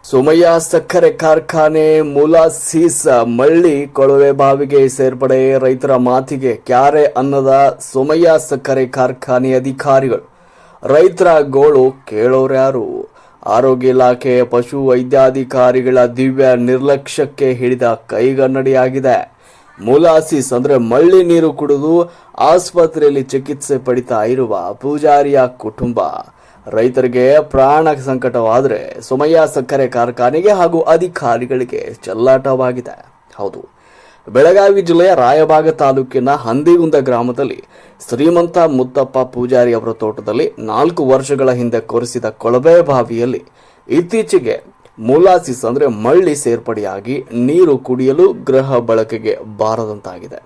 ಸೋಮಯ್ಯ ಸಕ್ಕರೆ ಕಾರ್ಖಾನೆ ಮುಲಾಸಿಸ್ ಮಳ್ಳಿ ಕೊಳವೆ ಬಾವಿಗೆ ಸೇರ್ಪಡೆ ರೈತರ ಮಾತಿಗೆ ಕ್ಯಾರೆ ಅನ್ನದ ಸೋಮಯ್ಯ ಸಕ್ಕರೆ ಕಾರ್ಖಾನೆ ಅಧಿಕಾರಿಗಳು. ರೈತರ ಗೋಳು ಕೇಳೋರ್ಯಾರು? ಆರೋಗ್ಯ ಇಲಾಖೆ ಪಶು ವೈದ್ಯಾಧಿಕಾರಿಗಳ ದಿವ್ಯ ನಿರ್ಲಕ್ಷ್ಯಕ್ಕೆ ಹಿಡಿದ ಕೈಗನ್ನಡಿಯಾಗಿದೆ. ಮುಲಾಸಿಸ್ ಅಂದ್ರೆ ಮಳ್ಳಿ ನೀರು ಕುಡಿದು ಆಸ್ಪತ್ರೆಯಲ್ಲಿ ಚಿಕಿತ್ಸೆ ಪಡಿತಾ ಇರುವ ಪೂಜಾರಿಯ ಕುಟುಂಬ. ರೈತರಿಗೆ ಪ್ರಾಣ ಸಂಕಟವಾದರೆ ಸೋಮಯ್ಯ ಸಕ್ಕರೆ ಕಾರ್ಖಾನೆಗೆ ಹಾಗೂ ಅಧಿಕಾರಿಗಳಿಗೆ ಚೆಲ್ಲಾಟವಾಗಿದೆ. ಹೌದು, ಬೆಳಗಾವಿ ಜಿಲ್ಲೆಯ ರಾಯಬಾಗ ತಾಲೂಕಿನ ಹಂದಿಗುಂದ ಗ್ರಾಮದಲ್ಲಿ ಶ್ರೀಮಂತ ಮುತ್ತಪ್ಪ ಪೂಜಾರಿ ಅವರ ತೋಟದಲ್ಲಿ 4 ವರ್ಷಗಳ ಹಿಂದೆ ಕೊರೆಸಿದ ಕೊಳವೆ ಬಾವಿಯಲ್ಲಿ ಇತ್ತೀಚೆಗೆ ಮುಲಾಸಿಸ್ ಅಂದ್ರೆ ಮಳ್ಳಿ ಸೇರ್ಪಡೆಯಾಗಿ ನೀರು ಕುಡಿಯಲು ಗೃಹ ಬಳಕೆಗೆ ಬಾರದಂತಾಗಿದೆ.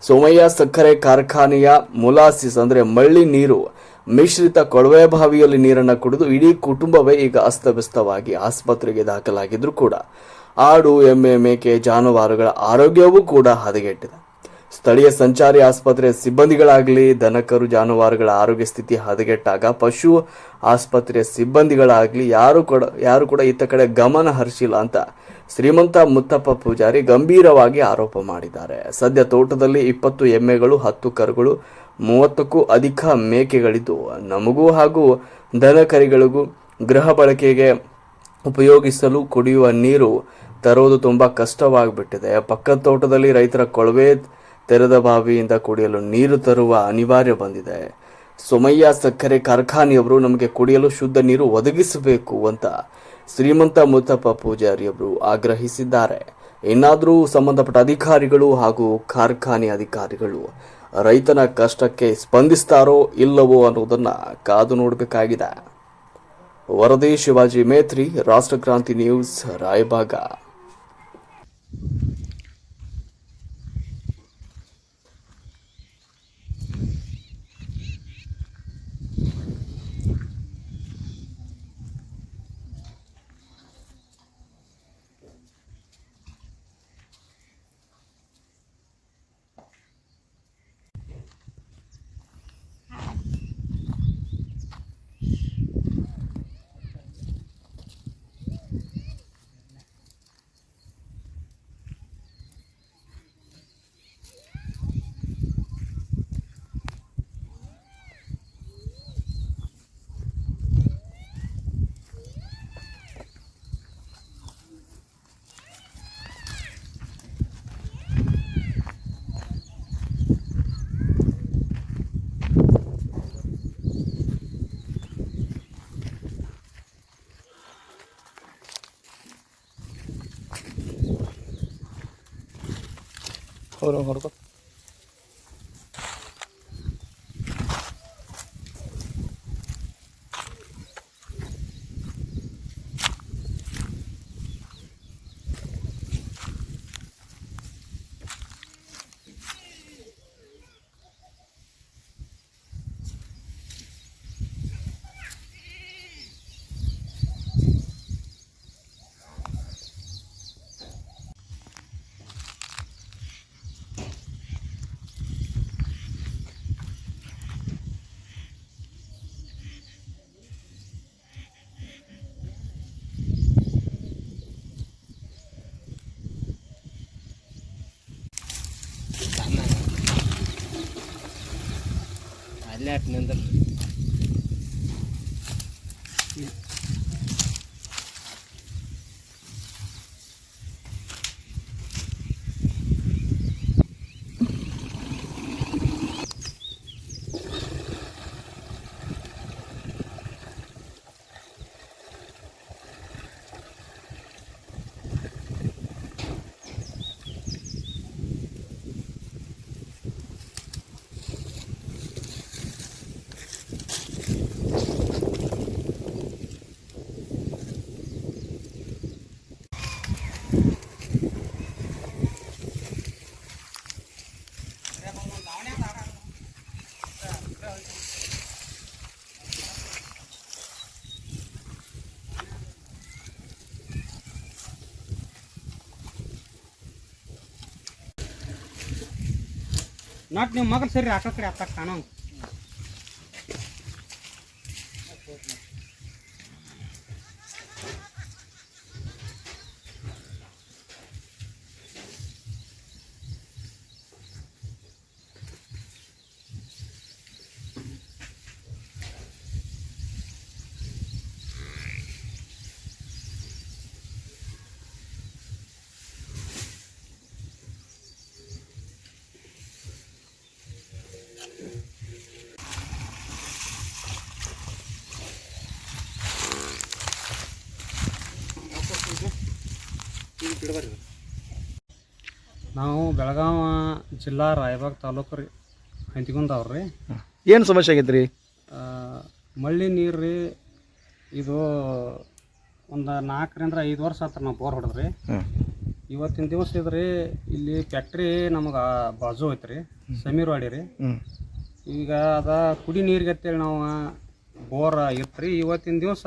ಸೋಮಯ್ಯ ಸಕ್ಕರೆ ಕಾರ್ಖಾನೆಯ ಮುಲಾಸಿಸ್ ಅಂದ್ರೆ ಮಳ್ಳಿ ನೀರು ಮಿಶ್ರಿತ ಕೊಳವೆ ಬಾವಿಯಲ್ಲಿ ನೀರನ್ನು ಕುಡಿದು ಇಡೀ ಕುಟುಂಬವೇ ಈಗ ಅಸ್ತವ್ಯಸ್ತವಾಗಿ ಆಸ್ಪತ್ರೆಗೆ ದಾಖಲಾಗಿದ್ರು ಕೂಡ ಆಡು, ಎಮ್ಮೆ, ಮೇಕೆ, ಜಾನುವಾರುಗಳ ಆರೋಗ್ಯವೂ ಕೂಡ ಹದಗೆಟ್ಟಿದೆ. ಸ್ಥಳೀಯ ಸಂಚಾರಿ ಆಸ್ಪತ್ರೆ ಸಿಬ್ಬಂದಿಗಳಾಗಲಿ ದನಕರು ಜಾನುವಾರುಗಳ ಆರೋಗ್ಯ ಸ್ಥಿತಿ ಹದಗೆಟ್ಟಾಗ ಪಶು ಆಸ್ಪತ್ರೆಯ ಸಿಬ್ಬಂದಿಗಳಾಗಲಿ ಯಾರು ಕೂಡ ಇತ್ತ ಕಡೆ ಗಮನ ಹರಿಸಿಲ್ಲ ಅಂತ ಶ್ರೀಮಂತ ಮುತ್ತಪ್ಪ ಪೂಜಾರಿ ಗಂಭೀರವಾಗಿ ಆರೋಪ ಮಾಡಿದ್ದಾರೆ. ಸದ್ಯ ತೋಟದಲ್ಲಿ 20 ಎಮ್ಮೆಗಳು, 10 ಕರುಗಳು, 30ಕ್ಕೂ ಅಧಿಕ ಮೇಕೆಗಳಿದ್ದು ನಮಗೂ ಹಾಗೂ ದನಕರಿಗಳಿಗೂ ಗೃಹ ಬಳಕೆಗೆ ಉಪಯೋಗಿಸಲು ಕುಡಿಯುವ ನೀರು ತರೋದು ತುಂಬಾ ಕಷ್ಟವಾಗಿಬಿಟ್ಟಿದೆ. ಪಕ್ಕದ ತೋಟದಲ್ಲಿ ರೈತರ ಕೊಳವೆ ತೆರೆದ ಬಾವಿಯಿಂದ ಕುಡಿಯಲು ನೀರು ತರುವ ಅನಿವಾರ್ಯ ಬಂದಿದೆ. ಸೋಮಯ್ಯ ಸಕ್ಕರೆ ಕಾರ್ಖಾನೆಯವರು ನಮಗೆ ಕುಡಿಯಲು ಶುದ್ಧ ನೀರು ಒದಗಿಸಬೇಕು ಅಂತ ಶ್ರೀಮಂತ ಮುತ್ತಪ್ಪ ಪೂಜಾರಿಯವರು ಆಗ್ರಹಿಸಿದ್ದಾರೆ. ಇನ್ನಾದರೂ ಸಂಬಂಧಪಟ್ಟ ಅಧಿಕಾರಿಗಳು ಹಾಗೂ ಕಾರ್ಖಾನೆ ಅಧಿಕಾರಿಗಳು ರೈತನ ಕಷ್ಟಕ್ಕೆ ಸ್ಪಂದಿಸ್ತಾರೋ ಇಲ್ಲವೋ ಅನ್ನೋದನ್ನ ಕಾದು ನೋಡಬೇಕಾಗಿದೆ. ವರದಿ ಶಿವಾಜಿ ಮೇತ್ರಿ, ರಾಷ್ಟ್ರಕ್ರಾಂತಿ ನ್ಯೂಸ್, ರಾಯಬಾಗ. ಹೊರಗೋ ಅಲ್ಲೇ ನಿಂದ್ರ ನಾಟ್ ನೀವು ಮಗಲ್ ಸರಿ ಆ ಕಡೆ ಅತ್ತ ಕಾಣೋ ನಾವು ಬೆಳಗಾವಿ ಜಿಲ್ಲಾ ರಾಯಬಾಗ್ ತಾಲೂಕು ರೀ ಹಂತಿಗುಂದವ್ರಿ. ಏನು ಸಮಸ್ಯೆ ಆಗೈತೆ ರೀ? ಮಳ್ಳಿ ನೀರು ರೀ, ಇದು ಒಂದು 4-5 ವರ್ಷ ಆತ್ರ ನಾವು ಬೋರ್ ಹೊಡೆದ್ರಿ. ಇವತ್ತಿನ ದಿವಸ ಇದ್ರಿ ಇಲ್ಲಿ ಫ್ಯಾಕ್ಟ್ರಿ ನಮಗೆ ಬಾಜು ಐತೆ ರೀ, ಸಮೀರ್ವಾಡಿ ರೀ. ಈಗ ಅದ ಕುಡಿ ನೀರಿಗೆ ಅಂತೇಳಿ ನಾವು ಬೋರ್ ಇತ್ತು ರೀ. ಇವತ್ತಿನ ದಿವಸ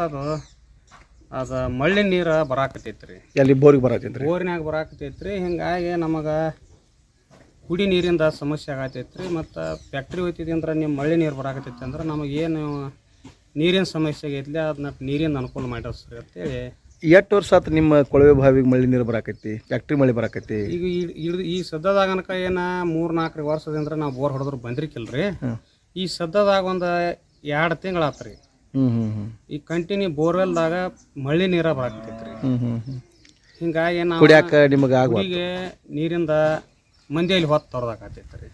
ಅದು ಮಳ್ಳಿ ನೀರು ಬರಾಕತ್ತೈತೆ ರೀ. ಎಲ್ಲಿ ಬೋರಿಗೆ ಬರತ್ತೈತೆ ರೀ? ಬೋರಿನಾಗ ಬರಾಕತ್ತೈತೆ ರೀ. ಹಿಂಗಾಗಿ ನಮಗೆ ಕುಡಿ ನೀರಿಂದ ಸಮಸ್ಯೆ ಆಗತೈತೆ ರೀ. ಮತ್ತು ಫ್ಯಾಕ್ಟ್ರಿ ಹೋಯ್ತಿದ್ವಿ ಅಂದ್ರೆ ನಿಮ್ಮ ಮಳ್ಳಿ ನೀರು ಬರಾಕತ್ತೈತೆ ಅಂದ್ರೆ ನಮಗೇನು ನೀರಿನ ಸಮಸ್ಯೆ ಆಗೈತಿ, ಅದನ್ನ ನೀರಿಂದ ಅನುಕೂಲ ಮಾಡ್ಯಾರ ಸರ್ ಅಂತೇಳಿ. ಎಷ್ಟು ವರ್ಷ ಆತು ನಿಮ್ಮ ಕೊಳವೆ ಬಾವಿಗೆ ಮಳ್ಳಿ ನೀರು ಬರಾಕೈತಿ, ಫ್ಯಾಕ್ಟ್ರಿ ಮಳೆ ಬರಾಕೈತಿ? ಈಗ ಈ ಸದ್ಯದಾಗನಕ ಏನು 3-4 ವರ್ಷದಿಂದ ನಾವು ಬೋರ್ ಹೊಡೆದ್ರು ಬಂದಿರ್ಕಿಲ್ರಿ. ಈ ಸದ್ಯದಾಗ ಒಂದು 2 ತಿಂಗಳಾತು ರೀ. ಈ ಕಂಟಿನ್ಯೂ ಬೋರ್ವೆಲ್ದಾಗ ಮಳ್ಳಿ ನೀರ ಬರಾಕತ್ತೈತಿ ರೀ. ಹಿಂಗಾಗಿ ನಾವು ಕುಡಿಗೆ ನೀರಿಂದ ಮಂದಿಯಲ್ಲಿ ಹೊತ್ತು ತೊರೆದಾಕತ್ತೈತಿ ರೀ.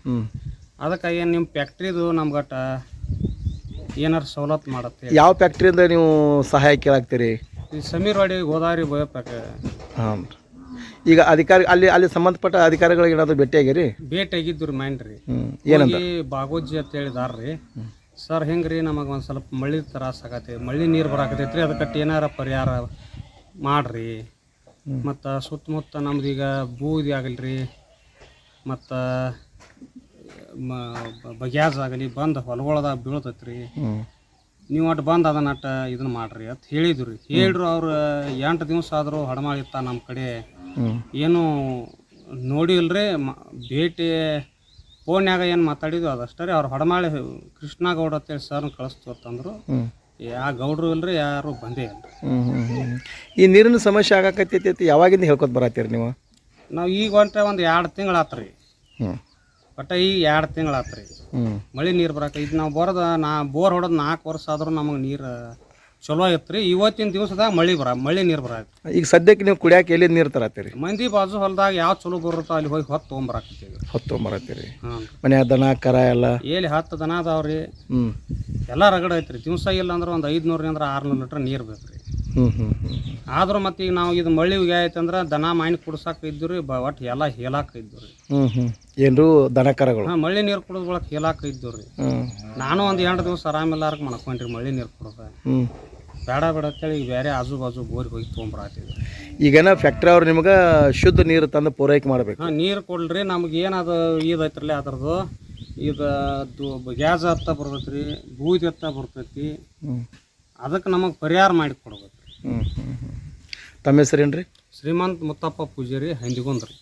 ಅದಕ್ಕಾಗಿ ನಿಮ್ಮ ಫ್ಯಾಕ್ಟ್ರಿದು ನಮ್ಗಟ್ಟ ಏನಾರು ಸವಲತ್ತು ಮಾಡತ್ತೆ. ಯಾವ ಫ್ಯಾಕ್ಟ್ರಿಯಿಂದ ನೀವು ಸಹಾಯ ಕೇಳಾಕ್ತೀರಿ? ಈ ಸಮೀರ್ವಾಡಿ ಗೋದಾವರಿ ಬಯೋಪ್ಯಾಕ್. ಹಾಂ, ಈಗ ಅಧಿಕಾರಿ ಅಲ್ಲಿ ಸಂಬಂಧಪಟ್ಟ ಅಧಿಕಾರಿಗಳಿಗೆ ಏನಾದರೂ ಭೇಟಿಯಾಗಿರಿ? ಭೇಟಿಯಾಗಿದ್ದು ರೀ ಮೈಂಡ್ರಿ. ಏನಂತ? ಬಾಗೋಜಿ ಅಂತ ಹೇಳಿದಾರ್ರಿ. ಸರ್ ಹೆಂಗೆ ರೀ, ನಮಗೆ ಒಂದು ಸ್ವಲ್ಪ ಮಳ್ಳಿ ತ್ರಾಸ ಆಗತ್ತೆ, ಮಳ್ಳಿ ನೀರು ಬರಾಕತೈತೆ ರೀ, ಅದಕ್ಕೆ ಏನಾರ ಪರಿಹಾರ ಮಾಡಿರಿ. ಮತ್ತು ಸುತ್ತಮುತ್ತ ನಮ್ದು ಈಗ ಬೂದಿ ಆಗಲ್ರಿ, ಮತ್ತು ಬಗ್ಯಾಜ್ ಆಗಲಿ ಬಂದು ಹೊಲಗೊಳದಾಗ ಬೀಳ್ತೈತೆ ರೀ. ನೀವು ಒಟ್ಟು ಬಂದು ಅದನ್ನ ಇದನ್ನ ಮಾಡ್ರಿ ಅಂತ ಹೇಳಿದ್ರು ರೀ. ಹೇಳ್ರು ಅವ್ರು 8 ದಿವಸ ಆದರೂ ಹಡಮಾಳಿತ್ತ ನಮ್ಮ ಕಡೆ ಏನು ನೋಡಿಲ್ರಿ. ಭೇಟಿ ಫೋನ್ಯಾಗ ಏನು ಮಾತಾಡಿದ್ವಿ ಅದಷ್ಟೇ ರೀ. ಅವ್ರು ಹಡಮಾಳಿ ಕೃಷ್ಣಗೌಡ ಅಂತೇಳಿ ಸರ್ನ ಕಳಿಸ್ತು ಅಂತಂದ್ರು. ಯಾವ ಗೌಡ್ರು ಇಲ್ರಿ, ಯಾರು ಬಂದೇ ಇಲ್ರಿ. ಈ ನೀರಿನ ಸಮಸ್ಯೆ ಆಗಾಕತ್ತೈತಿ ಯಾವಾಗಿಂದ ಹೇಳ್ಕೊತ ಬರತ್ತೀರಿ ನೀವು? ನಾವು ಈಗ ಹೊಂಟ್ರೆ ಒಂದು 2 ತಿಂಗಳಾತು ರೀ. ಬಟ್ ಈಗ 2 ತಿಂಗಳಾತು ರೀ ಮಳೆ ನೀರು ಬರಾಕ. ಇದು ನಾವು ಬೋರ್ ಹೊಡೆದು 4 ವರ್ಷ ಆದ್ರೂ ನಮಗೆ ನೀರು ಚಲೋ ಇತ್ತು ರೀ. ಇವತ್ತಿನ ದಿವಸದಾಗ ಮಳೆ ನೀರು ಬರಾಕ. ಈಗ ಸದ್ಯಕ್ಕೆ ನೀವು ಕುಡಿಯಾಕೆ ಎಲ್ಲಿ ನೀರು ತರತ್ತೀರಿ? ಮಂದಿ ಬಾಜು ಹೊಲದಾಗ ಯಾವ ಚಲೋ ಬರುತ್ತೋ ಅಲ್ಲಿ ಹೋಗಿ ಹೊತ್ತು ತೊಗೊಂಬರಾಕತ್ತೀವಿ. ಮನೆ ದನ ಕರ ಎಲ್ಲ ಎಲ್ಲಿ 10 ದನ ಅದಾವ್ರಿ. ಎಲ್ಲ ರಗಡ ಐತ್ರಿ. ದಿವಸ ಇಲ್ಲ ಅಂದ್ರೆ ಒಂದು 500 600 ಲೀಟ್ರ್ ನೀರು ಬೇಕು ರೀ. ಆದ್ರೂ ಮತ್ತೆ ಈಗ ನಾವು ಇದು ಮಳ್ಳಿ ಆಯ್ತು ಅಂದ್ರೆ ದನ ಮಾಯಿನ ಕುಡ್ಸಾಕ ಇದ್ದು ರೀ, ಒಟ್ಟು ಎಲ್ಲ ಹೇಲಾಕ ಇದ್ದು ರೀ. ಏನ್ರು ದನ ಕರಗಳು? ಹಾಂ, ಮಳ್ಳಿ ನೀರು ಕುಡಿದ್ಕೊಳಕ್ಕೆ ಹೇಲಾಕ ಇದ್ದು ರೀ. ನಾನು ಒಂದು 2 ದಿವಸ ಆರಾಮಿಲ್ಲಾರಕ್ಕೆ ಮಾಡ್ಕೊಂಡ್ರಿ ಮಳ್ಳಿ ನೀರು ಕುಡ್ದ. ಬೇಡ ಅಂತೇಳಿ ಈಗ ಬೇರೆ ಆಜು ಬಾಜು ಬೋರಿಗೆ ಹೋಗಿ ತೊಗೊಂಬರಾತಿದ್ವಿ. ಈಗೇನ ಫ್ಯಾಕ್ಟ್ರಿ ಅವ್ರು ನಿಮ್ಗೆ ಶುದ್ಧ ನೀರು ತಂದು ಪೂರೈಕೆ ಮಾಡ್ಬೇಕು? ಹಾಂ, ನೀರು ಕೊಡ್ರಿ. ನಮ್ಗೆ ಏನದು ಇದೈತ್ರಲ್ಲ ಅದರದ್ದು ಇದು ಗ್ಯಾಸ್ ಹತ್ತ ಬರ್ತೈತಿ ರೀ, ಬೂದಿ ಹತ್ತ ಬರ್ತೈತಿ. ಅದಕ್ಕೆ ನಮಗೆ ಪರಿಹಾರ ಮಾಡಿ ಕೊಡ್ಬೇಕು ರೀ. ತಮ್ಮ ಹೆಸರೇನು ರೀ? ಶ್ರೀಮಂತ್ ಮುತ್ತಪ್ಪ ಪೂಜಾರಿ, ಹಂದಿಗುಂದ್ರಿ.